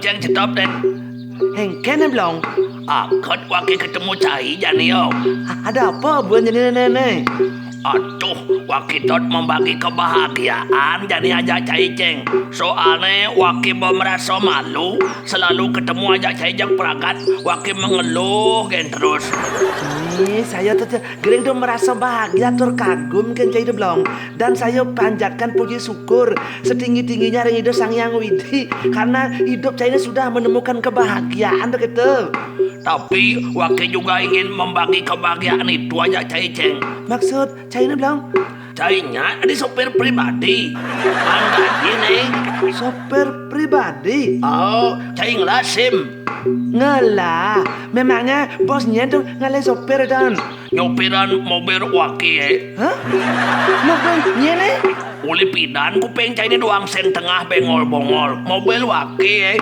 Jeng, stop deh. Hengken belum? Akut wakil ketemu Cai Janio. Ada apa buat jadi nenek? Aduh, wakil dot membagi kebahagiaan jadi ajak Cai Ceng. Soalnya wakil merasa malu, selalu ketemu ajak Cai Ceng peragat, wakil mengeluh gen terus. Saya tuh gering tuh merasa bahagia terkagum kan Cai belum. Dan saya panjatkan puji syukur setinggi-tingginya ring hidup Sang Yang Widi karena hidup Cai sudah menemukan kebahagiaan begitu. Tapi wakil juga ingin membagi kebahagiaan itu ajak Cai Ceng. Maksud Cai belum? Cainya ada sopir pribadi. Mangga gini. Sopir pribadi? Oh, Cai ngelasim. Ngelah, memangnya bosnya tuh ngelah sopir dan nyopiran mobil wakil. Hah? Mobilnya nih? Uli pidan kupeng Cai ini doang sen tengah bengol-bongol. Mobil wakil.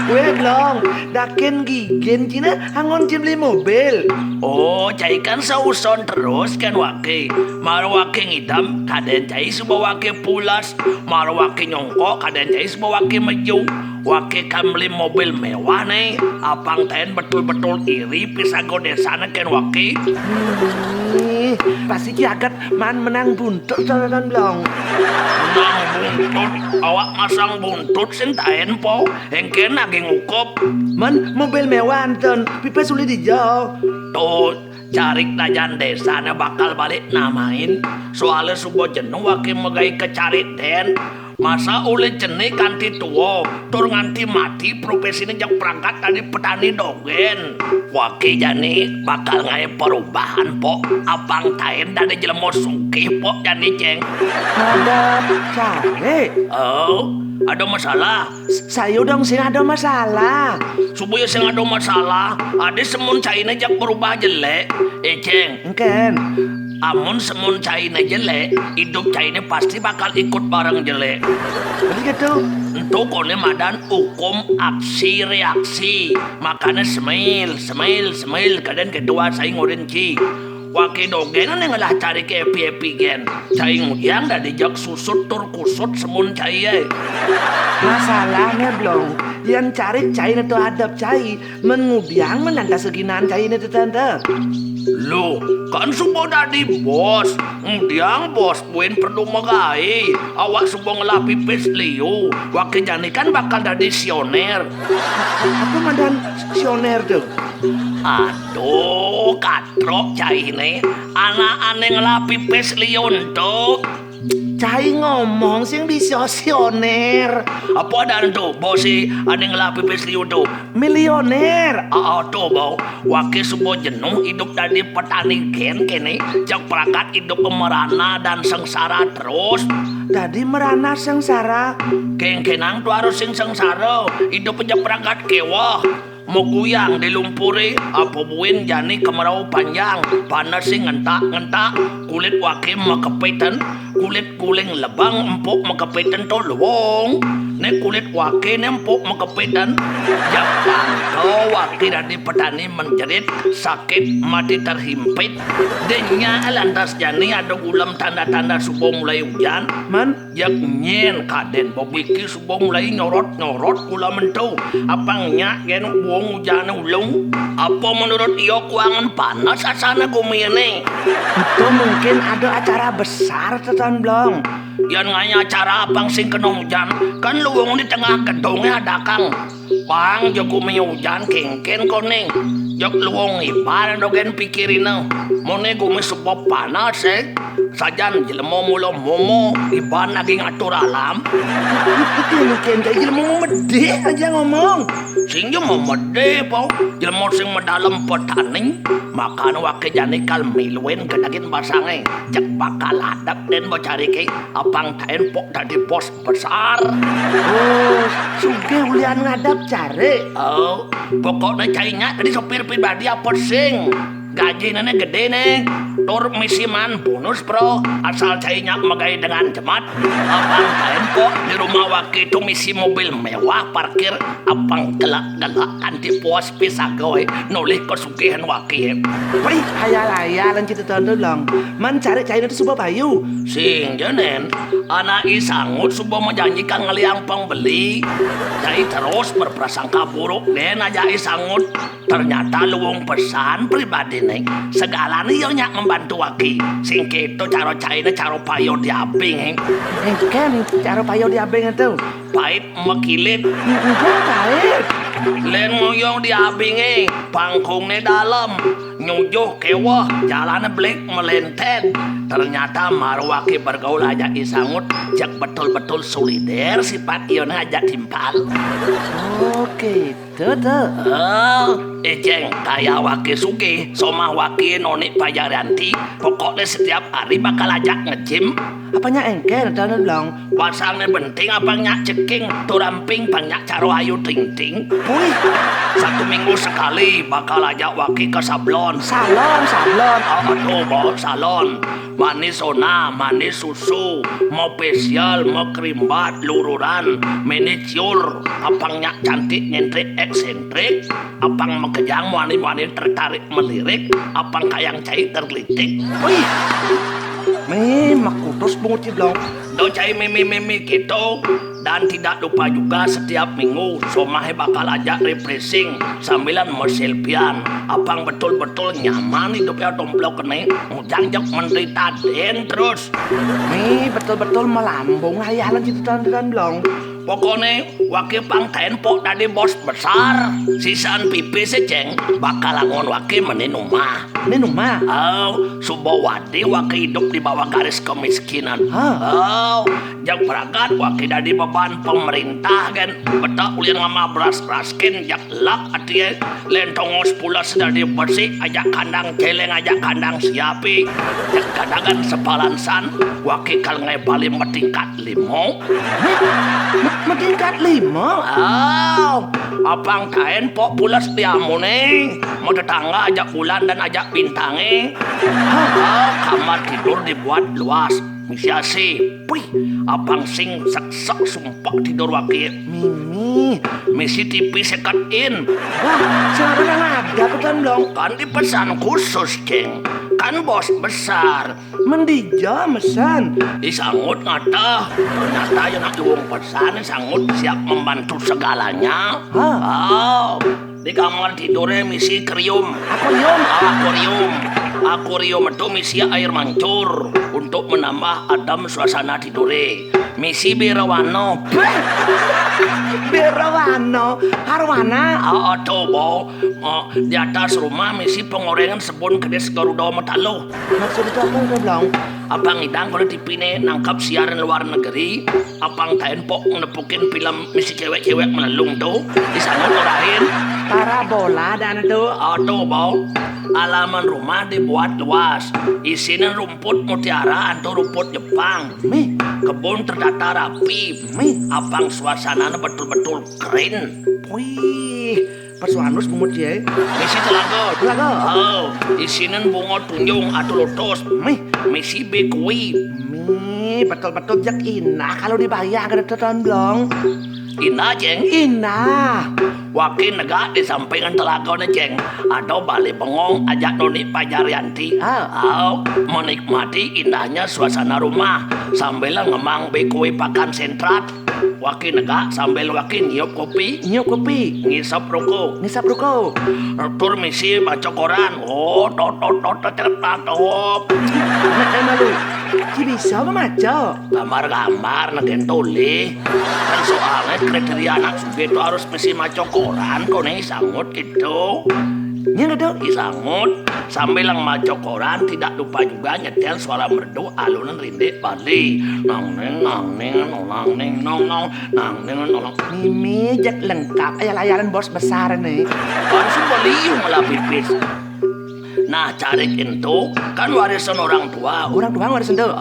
Weh belum, dakin gigen Cina hangon beli mobil. Oh, Cai kan sauson terus kan wakil. Mar wakil ngidam, kaden Cai sebuah wakil pulas. Mar wakil nyongkok, kaden Cai sebuah wakil maju. Wakil kan beli mobil mewah nih. Apang ten betul-betul iri pisah godesana kan wakil. Pasti jagat man menang buntut dan belum. Menang buntut, awak masang buntut sintain po. Hengken lagi ngukup. Man mobil mewah anton, pipa sulit dijauh. Tuh, carik dajan desa bakal balik namain. Soalnya subuh jenuh wakil megai kecarit den. Masa oleh jenih kanti tua, tur nganti mati profesinya jak perangkat dari petani dogen. Wakil jani bakal ngaya perubahan po. Abang tain dari jelemo sungkih po jani Ceng. Ada cari. Oh, ada masalah. Saya dong sih ada masalah. Subuh sing ada masalah. Ada semun caina jak berubah jelek. Ceng. Mungkin. Amun semun Caina jelek, hidup Caina pasti bakal ikut bareng jelek. Jadi gitu. Untuk kone madan hukum aksi reaksi. Makanya semil. Kadang kedua saya ngorinci. Waki dogen yang ngalah cari ke epi gen. Cai nguyang dah dijak susut tur kusut semun Cai. Masalahnya belum. Yang cari Cai itu hadap Cai. Mengubiang menanda seginan Cai itu tante. Loh, kan subuh dari bos. Ndiang bos puin perlu megai. Awak subuh ngelapi pesliu. Wakil jani kan bakal dari sioner. Apa mandan sioner tuh? Aduh, katrok Cai ini. Anak aneh ngelapi pesliu tuh. Cai ngomong sih bisa sioner. Apa ada tuh, bos si aneh ngelapi pesliu tuh. Milioner. Tuh bau, wakil subuh jenuh hidup dari petani gen kene, jak perangkat hidup merana dan sengsara terus. Tadi merana sengsara. Kenang tuh harus sing sengsara, hidup jak perangkat kewah. Mau guyang di lumpuri, apa buin jani kemarau panjang, panas sing ngentak, kulit wakil makepitan, kulit kuling lebang empuk makepitan tuh luwong. Nek kulit wakil empuk makepitan, Jepang tuh wakil dari petani menjerit, sakit mati terhimpit. Denya lantas jani ada gulam tanda-tanda subuh mulai hujan. Man, Jak nyen kaden bobiki subuh mulai nyorot gulam itu. Apangnya gen buang hujan ulung. Apa menurut iyo kuangan panas asana gumine? itu mungkin ada acara besar tetan belum. Yan nganya acara apang sing kena hujan. Kan luwung di tengah gedungnya ada kang. Pang jago hujan kengken koning. Jak luwung ibar dogen pikirin mone gumi sebab panas sajan jelemo mulo momo iban lagi ngatur alam. Itu mungkin kayak jelmo mede aja ngomong. Sing jelemo mede po jelemo sing medalem petani makan wake jani kal miluen gedagin basange jak bakal hadap den bocari ke apang taen pok tadi bos besar. Oh, suge ulian ngadap cari. Oh, pokoknya cainya tadi sopir pribadi apa sing gaji nenek gede nih. tur misi man bonus bro asal cainya megai dengan jemat abang tempo di rumah waki itu misi mobil mewah parkir abang gelak-gelak anti puas pisagoi nolih kesugihan waki Wih, hayal-hayalan kita tonton long. Man cari China itu subah bayu. sing jenen anak isangut subuh menjanjikan ngeliang pembeli cai terus berprasangka buruk den aja isangut ternyata luwung pesan pribadi nih segala nih nyak membantu waki sing itu caro China caro payo diabing Kan cara payo di abeng itu. pahit mekilit Enggak baik. len ngoyong diabinge pangkungnya dalam nyujuh kewah jalan belik melentet ternyata marwaki bergaul aja isangut jak betul-betul solider sifat iona aja timpal Oke, tuh. Ejeng kaya waki sugi somah waki nonik pajaranti pokoknya setiap hari bakal ajak ngejim Apanya engkel tonton long. pasangnya penting apa nyak ceking turamping banyak caro ayu ting-ting Wih, 1 minggu sekali bakal ajak waki ke sablon salon. Aduh bawa salon manis sona, manis susu mau facial, mau krimbat, lururan manicure, apang nyak cantik nyentrik eksentrik apang mengejang wani-wani tertarik melirik apang kayang cai tergelitik Wih, memang kutus bungut ciblong. do cai mimi-mimi gitu dan tidak lupa juga setiap minggu somahe bakal ajak refreshing sambilan meselfian apang betul-betul nyaman hidupnya domplok kene mujangjak menderita den terus Nih betul-betul melambung hayalan gitu tonton long. pokoknya wakil pang tempo dari bos besar sisaan pipi seceng bakal langon wakil meninumah Ini rumah. Subuh wadi wakil hidup di bawah garis kemiskinan jak berangkat wakil dari beban pemerintah kan betak ulian ngama beras-beraskin jak lak atia lentongos pula sedari bersih ajak kandang celeng ajak kandang siapi jak kadangan sebalansan wakil kal ngebali metingkat limo Meningkat 5. Apang kain pok pulas diamu nih mau tetangga ajak bulan dan ajak bintangnya kamar tidur dibuat luas misiasi wih apang sing sak sumpah tidur wakil Mimi. misi TV second in Wah, sekarang ada petan long. kan dipesan khusus ceng kan bos besar Mendija mesan. disangut ngata ternyata yang nak luang pesan sangut siap membantu segalanya di kamar tidurnya misi krium akuarium itu misi air mancur untuk menambah adem suasana tidure misi birawano Berawano. Harwana. Tobo di atas rumah misi pengorengan sebun kedes garuda metalo Maksud itu apa udah belum? abang idang kalau dipine nangkap siaran luar negeri abang tempo nepukin film misi cewek-cewek melelung tuh di sana ngurahin Parabola dan itu. Tobo alaman rumah dibuat luas isinya rumput mutiara atau rumput Jepang Mi. kebun terdata rapi abang suasana betul-betul keren Wih. Persuanus bungut ya. misi telaga Telaga. isinya bunga tunjung atau lotus misi bekui Mi. Betul-betul jak inah kalau dibayar ke tetan belum. ina jeng Inah. wakil negak di sampingan telaga na jeng atau balik bengong ajak noni Pajaryanti menikmati indahnya suasana rumah sambil ngemang bekui pakan sentrat wakil negak sambil wakil nyiup kopi Nyuk kopi. ngisap rokok Ngisap ruko. tur misi baca koran tot Nak malu. Ki bisa memaca. gambar-gambar negen tuli kan soalnya kriteria anak suge itu harus mesti maca koran kok nih sangut gitu Nya ada. isangut sambil lang maca koran tidak lupa juga nyetel suara merdu alunan rindik Bali nang neng nang neng nang neng nong nong nang neng nong Mimi jak lengkap ayah-ayahan bos besar nih. kan semua liung malah pipis nah cari itu kan warisan orang tua Orang tua nggak ada sendok.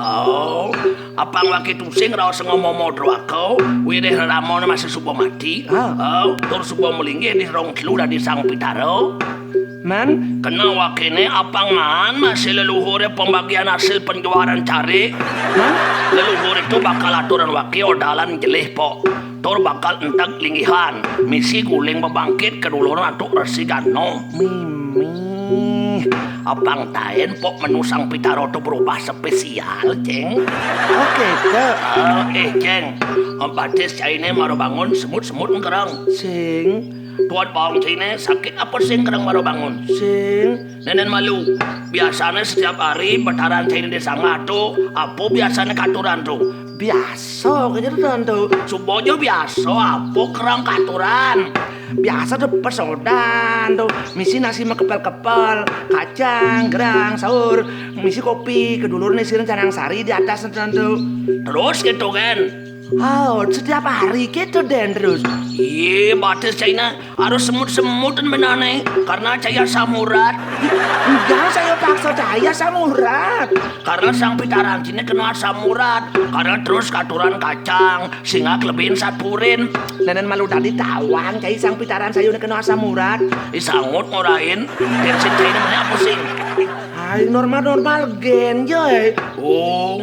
apang laki tusing raos ngomong drwako, wideh ramon masih subuh mati. Tur subuh melinggi di rong telu dari sang pitaro. Man, Kena wakine apang man masih leluhur pembagian hasil penjualan cari. man, Leluhur itu bakal aturan waki odalan jelih po. Tur bakal entak linggihan. Misi guling membangkit keduluran untuk resi gano. Mimi. Apang taen po menu sang pitaro itu berubah spesial, ceng. Oke, ke. Ceng. Batis caine maru bangun semut-semut kerang. Sing, Tuan bawang caine sakit apa sing kerang maru bangun? sing. Nenen malu. Biasanya setiap hari betaran caine di sanga tuh. Apa biasanya katuran tuh? Biasa kejadian tuh. Subojo biasa apa kerang katuran. Biasa tuh pesodan tuh. Misi nasi mah kepal-kepal, kacang, gerang, sahur. Misi kopi, kedulur nisirin canang sari di atas tuh. Terus gitu kan. Oh, setiap hari gitu den terus. Iya, batis China harus semut-semut dan menane karena caya samurat. Enggak, saya paksa cahaya samurat. Karena sang pitaran cina kena samurat. Karena terus katuran kacang, singa kelebihin satpurin. Nenen malu tadi tawang, cai sang pitaran saya udah kena samurat. Disangut ngorain, tensin China mana apa sing? Ay, normal-normal gen joy. Oh,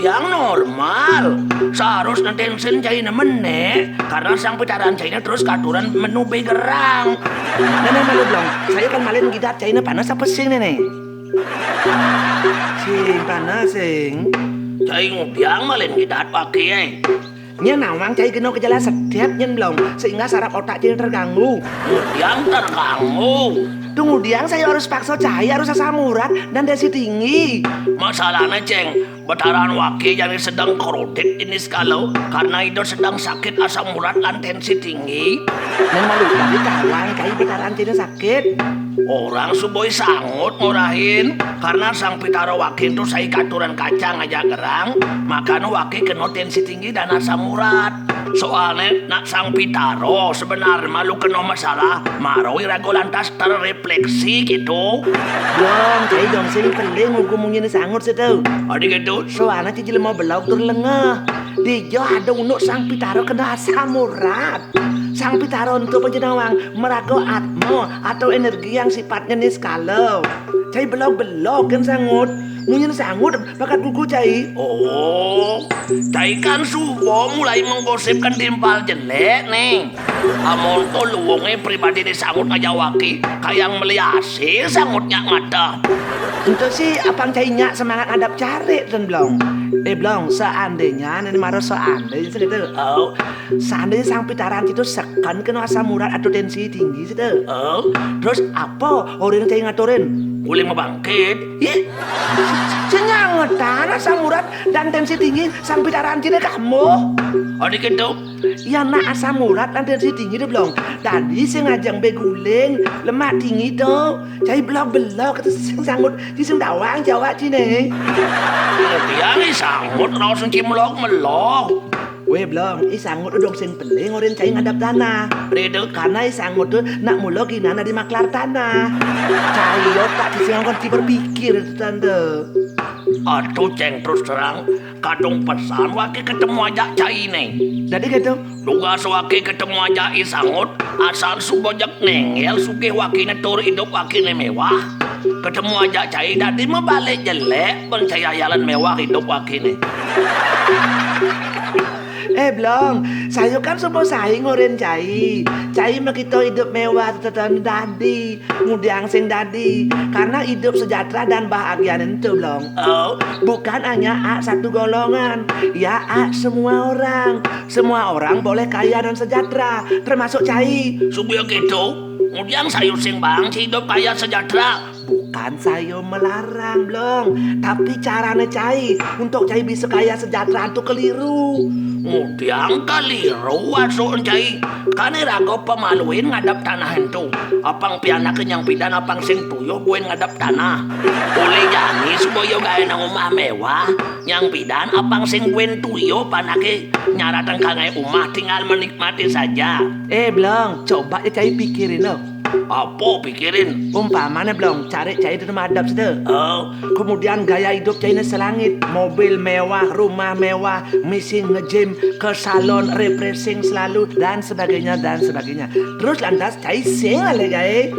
yang normal. Seharusnya tensin China meneh. Karena sang pitaran China terus katuran menu begerang. Nenen malu belum. Saya kan malin gidat China panas apa sing nenek? Sing panas sing. Cai ngudiang malin gidat pakai. Nya nawang cai kena gejala sedep nyen belum sehingga saraf otak China terganggu. Ngudiang terganggu. Tunggu diang saya harus paksa cahaya harus samurat dan desi tinggi. Masalahnya ceng, betaran waki yang sedang krodit ini sekalo karena itu sedang sakit asam urat dan tensi tinggi. Neng malu tadi tawang cai pitaran China sakit. Orang suboi sangut ngorahin karena sang pitaro waki itu saya katuran kacang aja gerang, makanya waki kena tensi tinggi dan asam urat. Soalnya nak sang pitaro sebenarnya malu kena masalah maroi ragu lantas terrefleksi gitu. Dong, cai dong sing peling ngomongin sangut situ. Adik gitu. Soalnya cicil mau belok tur lengah. Di jo ada unuk sang pitaro kena asam urat. Sang pitaro untuk penjenawang merago atmo atau energi yang sifatnya niskalo. Cai belok-belok kan sangut. Munyin sangut bakat gugu cai. Oh, cai kan subo mulai menggosipkan timpal jelek nih. Amon to luwonge pribadi disangut aja waki, kayak meliasi sangutnya ngada. Untuk sih apang cai nyak semangat adap cari dan belum. Belum seandainya ini marah seandainya segitu. Oh, Seandainya sang pitaran itu sekan kena asam urat atau tensi tinggi situ. oh, Terus apa orang cai ngaturin? boleh membangkit. Ih, senyangetan asam urat dan tensi tinggi sang pitaran cina kamu. Adik gitu. Ya nak asam urat dan tensi tinggi deh belum. Tadi saya ngajang beguling lemak tinggi tuh. Cai belok-belok kata sing sanggut di sing dawang Jawa cina. Dia nih sangut langsung melok. Weh belum, sanggut dong sing peling orang cai ngadap tanah. Redek. Karena sanggut tuh nak mulu gimana di maklar tanah. Cai otak di sing kon berpikir tante. Aduh ceng terus terang, kadung pesan waki ketemu aja cai nih. Jadi gitu. Duga sewaki ketemu aja isangut, asal subojak nengel sugih wakine tur hidup wakine mewah. Ketemu aja cai dadi membalik jelek, percaya jalan mewah hidup wakine. Belum, saya kan semua saing ngoren cai. Cai mah kita hidup mewah tetan dadi, mudiang sing dadi. Karena hidup sejahtera dan bahagia itu belum. Oh, Bukan hanya satu golongan, ya semua orang. Semua orang boleh kaya dan sejahtera, termasuk cai. supaya gitu. Kemudian sayur sing bang hidup kaya sejahtera. Bukan saya melarang belum, tapi caranya cai untuk cai bisa kaya sejahtera itu keliru. Kemudian kaliru masuk cai. Kani rago pemaluin ngadap tanah itu. Apang piana kenyang pidan apang sing tuyo buin ngadap tanah. Boleh jani supaya gaya nang umah mewah. Yang pidan apang sing buin tuyo panake nyaratan kangai umah tinggal menikmati saja. Belum, coba cai pikirin loh. Apa pikirin? Umpamanya belum cari cai di rumah adab situ. Oh, Kemudian gaya hidup China selangit, mobil mewah, rumah mewah, misi nge-gym, ke salon, refreshing selalu dan sebagainya dan sebagainya. Terus lantas cai sing ale gae.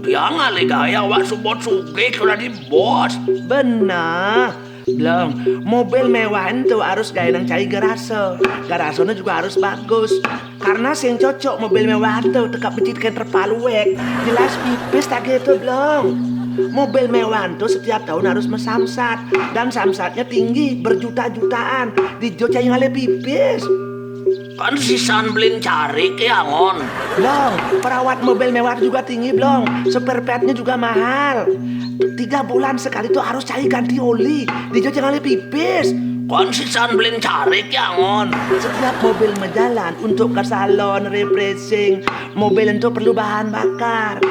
dia ngale gaya wak subot suge sudah di bos. Benar. Belum, mobil mewah itu harus gaya nang cai garaso. Garasonya juga harus bagus. Karena sing cocok mobil mewah itu tekap pencitkan terpaluek. Jelas pipis tak gitu belum. Mobil mewah itu setiap tahun harus mesamsat. Dan samsatnya tinggi, berjuta-jutaan. Dijo cai ngale pipis. Kan sisan belin cari ke angon. Belum, perawat mobil mewah juga tinggi belum. Spare partnya juga mahal. 3 bulan sekali tuh harus cari ganti oli. Dijo jangan pipis. Kan sisan belin cari ke angon. Setiap mobil menjalan untuk ke salon, refreshing, mobil itu perlu bahan bakar.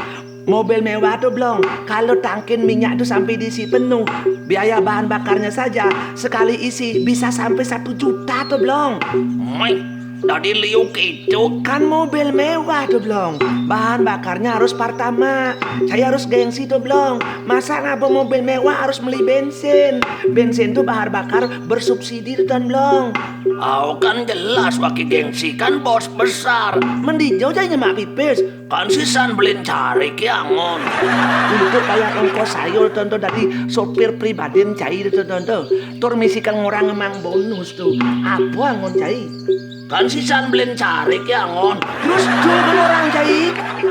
Mobil mewah tuh belum, kalau tangkin minyak tuh sampai diisi penuh, biaya bahan bakarnya saja sekali isi bisa sampai 1 juta tuh belum. Mai, tadi liuk itu. Kan mobil mewah tuh belum, bahan bakarnya harus Pertama. Saya harus gengsi tuh belum. Masa ngapa mobil mewah harus beli bensin? Bensin tuh bahan bakar bersubsidi tuh belum. Oh kan jelas waki gengsi kan bos besar. Mendijo aja nyemak pipis. Kan sisan belin cari ke angon. Untuk kayak ongkos sayur tonton dari sopir pribadi cai tonton. Tur misikan orang emang bonus tuh. Apa angon cai? Kan sisan belin cari ke angon. Terus juga orang cai.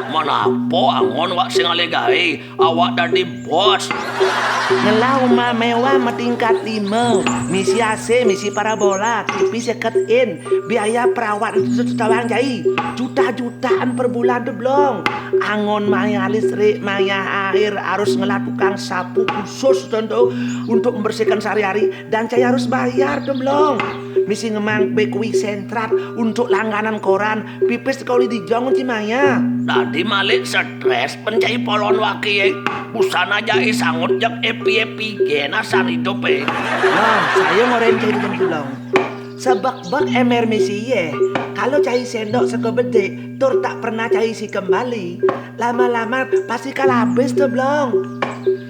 Mana apa angon wak sing ale gawe. Awak dari bos. Ngelau rumah mewah tingkat 5. Misi AC, misi parabola, TV second in. Biaya perawat itu jutaan cai. Juta-jutaan per bulan tuh belum. Angon maya listrik, maya air, harus ngelah tukang sapu khusus tentu untuk membersihkan sehari-hari dan cai harus bayar tuh belum. Misi ngemang bakery sentrat untuk langganan koran, pipis kau di jong cimaya. Tadi malik stres pencai polon waki. Busana jai sangut jak epi-epi gena saridope. Nah, saya ngoren cai di belum. Sebab-bak emer misi ye. Kalau cai sendok sekebede, tur tak pernah cai si kembali. Lama-lama pasti kalah habis tuh belum.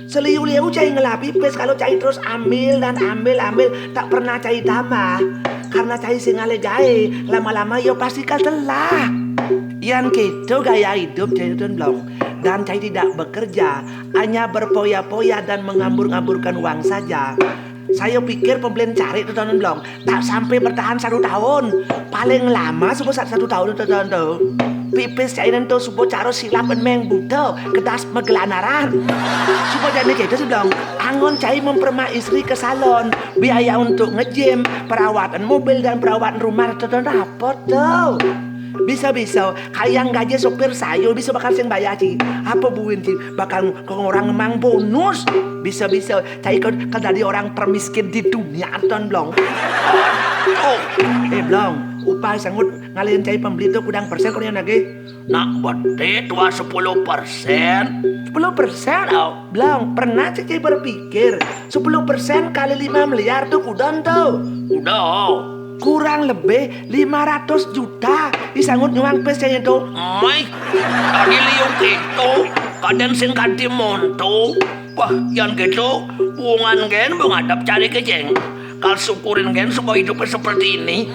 Seliu-liu cai ngelah pipis kalau cai terus ambil dan ambil tak pernah cai tambah. Karena cai singale gae, lama-lama yo pasti telah. Yang gitu gaya hidup cai itu belum. Dan cai tidak bekerja, hanya berpoya-poya dan mengambur-ngamburkan uang saja. Saya pikir pembelian cari itu tahun belum, tak sampai bertahan 1 tahun. Paling lama supaya 1 tahun itu tahun tuh. Pipis cairan tuh supaya caro silap meng buto kedas megelanaran. Supaya jadi gitu sebelum angon cai memperma istri ke salon, biaya untuk nge-gym, perawatan mobil dan perawatan rumah itu rapot tuh. Bisa-bisa kayak gaji sopir sayur bisa bakal sing bayar sih. Apa buin sih bakal orang emang bonus. Bisa-bisa cai kan dari orang termiskin di dunia ton blong. Oh, Blong, upah sangut ngalihin cai pembeli itu kudang persen kurang lagi. nak bete tua 10%. 10%? Blong, pernah sih cai berpikir 10% kali 5 miliar tuh kudang tuh. Udah. Kurang lebih 500 juta disangut nyuang pesnya itu. Mai, tadi liuk itu kadang sing kati monto. Wah, yang gitu bungan gen menghadap cari kejeng. Kal syukurin gen supaya hidupnya seperti ini.